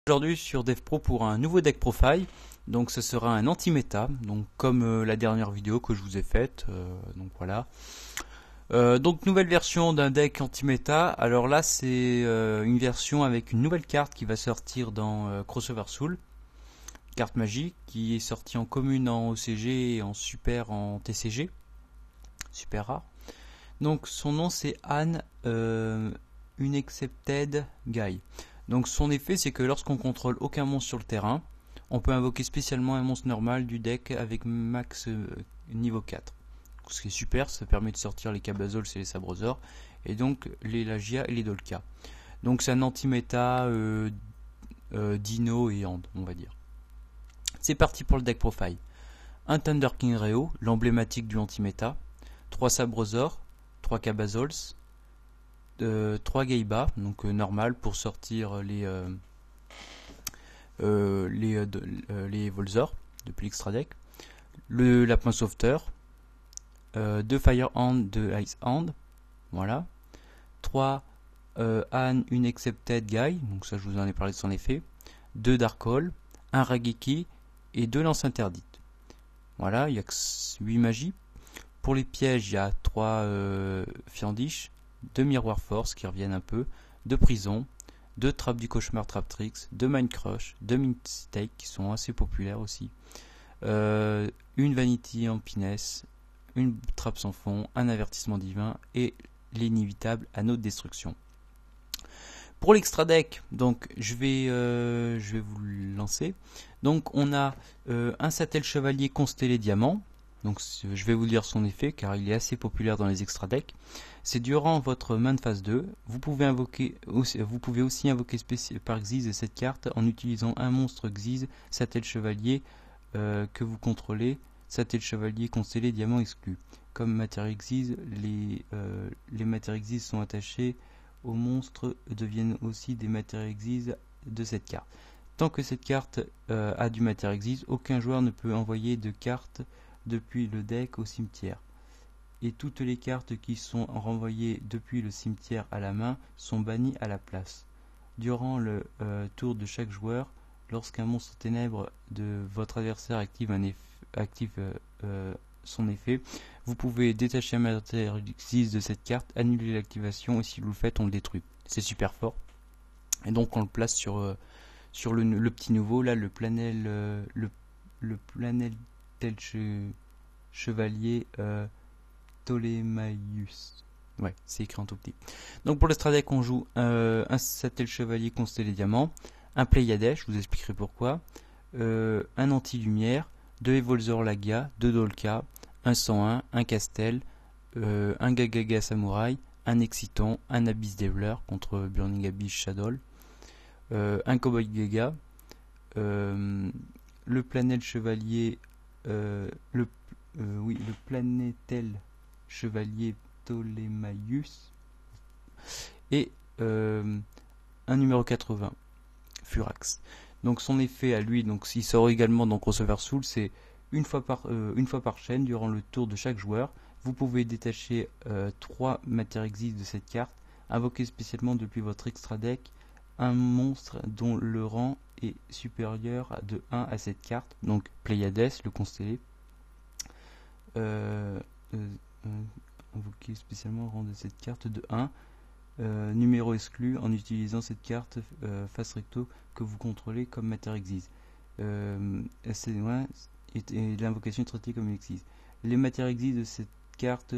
Aujourd'hui sur DevPro pour un nouveau deck profile. Donc ce sera un anti-méta, donc comme la dernière vidéo que je vous ai faite. Donc voilà. Donc nouvelle version d'un deck anti-méta. Alors là c'est une version avec une nouvelle carte qui va sortir dans Crossover Soul. Carte magique qui est sortie en commune en OCG et en super en TCG. Super rare. Donc son nom c'est Anne Unaccepted Guy. Donc son effet c'est que lorsqu'on contrôle aucun monstre sur le terrain, on peut invoquer spécialement un monstre normal du deck avec max niveau 4. Ce qui est super, ça permet de sortir les Cabazols et les Sabrosaures, et donc les Lagia et les Dolka. Donc c'est un anti-méta Dino et Hand, on va dire. C'est parti pour le deck profile. Un Thunder King Reo, l'emblématique du anti-méta, 3 Sabrosaures, 3 Cabazols, 3 Gaiba, donc normal pour sortir les Volzor depuis l'extra deck, le Lapin Sauveteur, 2 Fire Hand, 2 Ice Hand, voilà, 3 Anne Unaccepted Guy, donc ça je vous en ai parlé de son effet, 2 Dark Hole, 1 Rageki et 2 Lances Interdites. Voilà, il y a 8 magies. Pour les pièges, il y a 3 Fiendish, 2 Miroir Force qui reviennent un peu, 2 Prison, 2 Trappes du Cauchemar Trap Tricks, 2 Mind Crush, 2 Mistake qui sont assez populaires aussi, une Vanity Empiness, une Trappe sans fond, un Avertissement divin et l'inévitable Anneau de destruction. Pour l'extra deck, donc je vais vous le lancer. Donc on a un Sattel Chevalier Constellé Diamant. Donc je vais vous lire son effet car il est assez populaire dans les extra decks. C'est durant votre main de phase 2, vous pouvez aussi invoquer par Xyz cette carte en utilisant un monstre Xyz Sattel Chevalier que vous contrôlez, Sattel Chevalier Constellé Diamant exclu. Comme Matière Xyz, les Matières Xyz sont attachées aux monstres deviennent aussi des Matières Xyz de cette carte. Tant que cette carte a du Matière Xyz, aucun joueur ne peut envoyer de cartes depuis le deck au cimetière. Et toutes les cartes qui sont renvoyées depuis le cimetière à la main sont bannies à la place. Durant le tour de chaque joueur, lorsqu'un monstre ténèbre de votre adversaire active son effet, vous pouvez détacher un Matière Xyz de cette carte, annuler l'activation et si vous le faites, on le détruit. C'est super fort. Et donc on le place sur le petit nouveau, là, le Planel tel Chevalier Ptolémaeus. Ouais, c'est écrit en tout petit. Donc pour le Stradec, on joue un Sattel Chevalier Constellé Diamant, un Pléiades, je vous expliquerai pourquoi, un Anti-Lumière, 2 Evolzor Lagia, 2 Dolka, un 101, un Castel, un Gagaga Samouraï, un Exciton, un Abyss Develer contre Burning Abyss Shadow, un Cowboy Gaga, le Planel Chevalier le Planétel Chevalier Ptolémaeus et un numéro 80 Furax. Donc son effet à lui, donc s'il sort également dans Crossover Soul, c'est une fois par chaîne durant le tour de chaque joueur. Vous pouvez détacher 3 Matières Xyz de cette carte, invoquer spécialement depuis votre extra deck un monstre dont le rang est supérieur de 1 à cette carte, donc Pléiades, le constellé, invoquer spécialement le rang de cette carte de 1, numéro exclu en utilisant cette carte face recto que vous contrôlez comme Matière Xyz. Et l'invocation est traitée comme Xyz. Les Matières Xyz de cette carte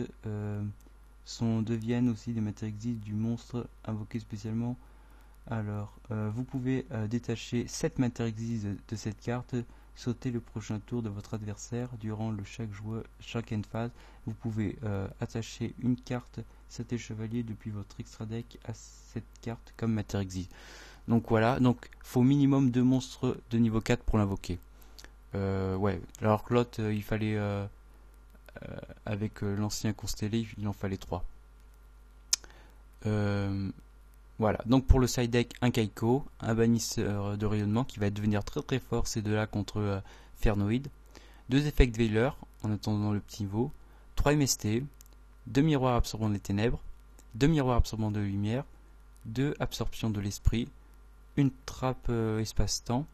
deviennent aussi des Matières Xyz du monstre invoqué spécialement. Alors, vous pouvez détacher 7 Matières Xyz de cette carte, sauter le prochain tour de votre adversaire durant chaque end phase. Vous pouvez attacher une carte Sattel Chevalier depuis votre extra deck à cette carte comme Matière Xyz. Donc voilà, donc faut minimum 2 monstres de niveau 4 pour l'invoquer. Ouais, alors que l'autre il fallait avec l'ancien constellé, il en fallait 3. Voilà, donc pour le side deck, un Kaiko, un bannisseur de rayonnement qui va devenir très très fort, ces deux-là contre Fernoid, 2 Effect Veiler en attendant le petit niveau, 3 MST, 2 miroirs absorbant les ténèbres, 2 miroirs absorbant de lumière, 2 absorptions de l'esprit, une trappe espace-temps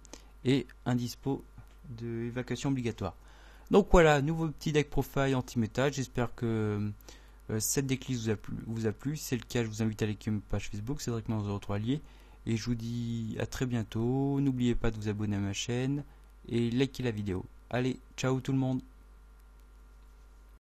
et un dispo de évacuation obligatoire. Donc voilà, nouveau petit deck profile anti-métal. J'espère que cette decklist vous a plu. Si c'est le cas, je vous invite à liker ma page Facebook, Cédric Manzo3 lié. Et je vous dis à très bientôt. N'oubliez pas de vous abonner à ma chaîne et likez la vidéo. Allez, ciao tout le monde!